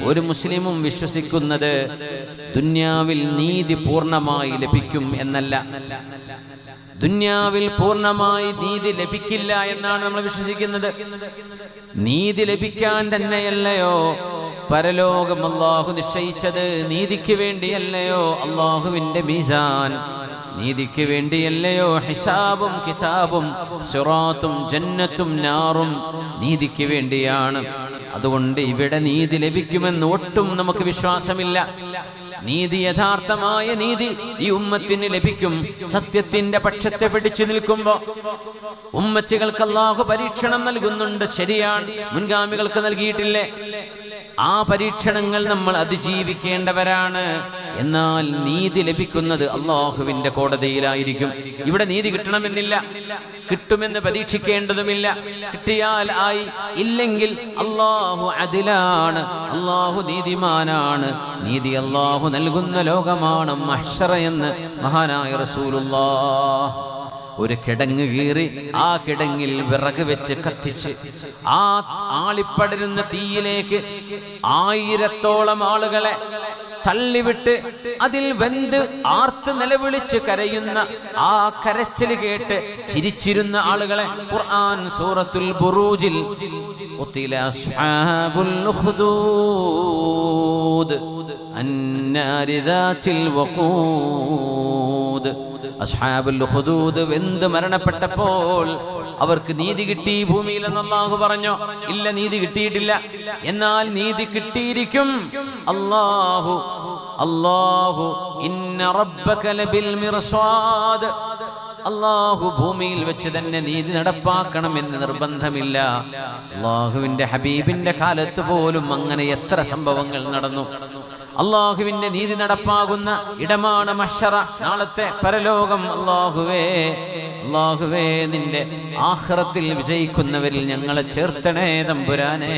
ഒരു മുസ്ലിമും വിശ്വസിക്കുന്നത് ദുനിയാവിൽ നീതി പൂർണ്ണമായി ലഭിക്കും എന്നല്ല. ദുനിയാവിൽ പൂർണ്ണമായി നീതി ലഭിക്കില്ല എന്നാണ് നമ്മൾ വിശ്വസിക്കുന്നത്. നീതി ലഭിക്കാൻ തന്നെയല്ലയോ പരലോകം അല്ലാഹു നിശ്ചയിച്ചത്? നീതിക്ക് വേണ്ടിയല്ലയോ അല്ലാഹുവിൻ്റെ മീസാൻ? നീതിക്ക് വേണ്ടിയല്ലയോ ഹിസാബും കിതാബും സിറാത്തും ജന്നത്തും നാറും? നീതിക്ക് വേണ്ടിയാണ്. അതുകൊണ്ട് ഇവിടെ നീതി ലഭിക്കുമെന്ന് ഒട്ടും നമുക്ക് വിശ്വാസമില്ല. നീതി, യഥാർത്ഥമായ നീതി ഈ ഉമ്മത്തിന് ലഭിക്കും സത്യത്തിന്റെ പക്ഷത്തെ പിടിച്ചു നിൽക്കുമ്പോ. ഉമ്മച്ചികൾക്ക് അല്ലാഹു പരീക്ഷണം നൽകുന്നുണ്ട്, ശരിയാണ്, മുൻഗാമികൾക്ക് നൽകിയിട്ടില്ലേ? ആ പരീക്ഷണങ്ങൾ നമ്മൾ അതിജീവിക്കേണ്ടവരാണ്. എന്നാൽ നീതി ലഭിക്കുന്നത് അല്ലാഹുവിന്റെ കോടതിയിലായിരിക്കും. ഇവിടെ നീതി കിട്ടണമെന്നില്ല, കിട്ടുമെന്ന് പ്രതീക്ഷിക്കേണ്ടതുമില്ല. കിട്ടിയാൽ ആയി, ഇല്ലെങ്കിൽ അല്ലാഹു അദിലാണ്, അല്ലാഹു നീതിമാനാണ്. നീതി അല്ലാഹു നൽകുന്ന ലോകമാണ് മഹ്ശറ എന്ന് മഹാനായ റസൂലുള്ളാഹ്. ഒരു കിടങ്ങ് കീറി ആ കിടങ്ങിൽ വിറക് വെച്ച് കത്തിച്ച് ആ ആളിപ്പടരുന്ന തീയിലേക്ക് 1000-ഓളം ആളുകളെ തള്ളിവിട്ട് അതിൽ വെന്ത് ആർത്ത് നിലവിളിച്ച് കരയുന്ന ആ കരച്ചിൽ കേട്ട് ചിരിച്ചിരുന്ന ആളുകളെ ഖുർആൻ സൂറത്തുൽ ബുറൂജിൽ ഖുതില അസ്ഹാബുൽ ഉഖ്ദൂദ് അന്നാരി ദാത്തിൽ വഖൂദ്. അസ്ഹാബുൽ ഉഖ്ദൂദ് വെന്ത് മരണപ്പെട്ടപ്പോൾ അവർക്ക് നീതി കിട്ടി ഭൂമിയിൽ എന്ന് അല്ലാഹു പറഞ്ഞോ? ഇല്ല, നീതി കിട്ടിയിട്ടില്ല. എന്നാൽ നീതി കിട്ടിയിരിക്കും. അല്ലാഹു ഇന്ന റബ്ബക ലബിൽ മിർസാദ്. അല്ലാഹു ഭൂമിയിൽ വെച്ച് തന്നെ നീതി നടപ്പാക്കണമെന്ന് നിർബന്ധമില്ല. അല്ലാഹുവിന്റെ ഹബീബിന്റെ കാലത്ത് പോലും അങ്ങനെ എത്ര സംഭവങ്ങൾ നടന്നു. അല്ലാഹുവിന്റെ നീതി നടപ്പാകുന്ന ഇടമാണ് മഹ്ശറ, നാളത്തെ പരലോകം. അല്ലാഹുവേ നിന്റെ ആഖിറത്തിൽ വിജയിക്കുന്നവരിൽ ഞങ്ങളെ ചേർത്തണേ തമ്പുരാനെ.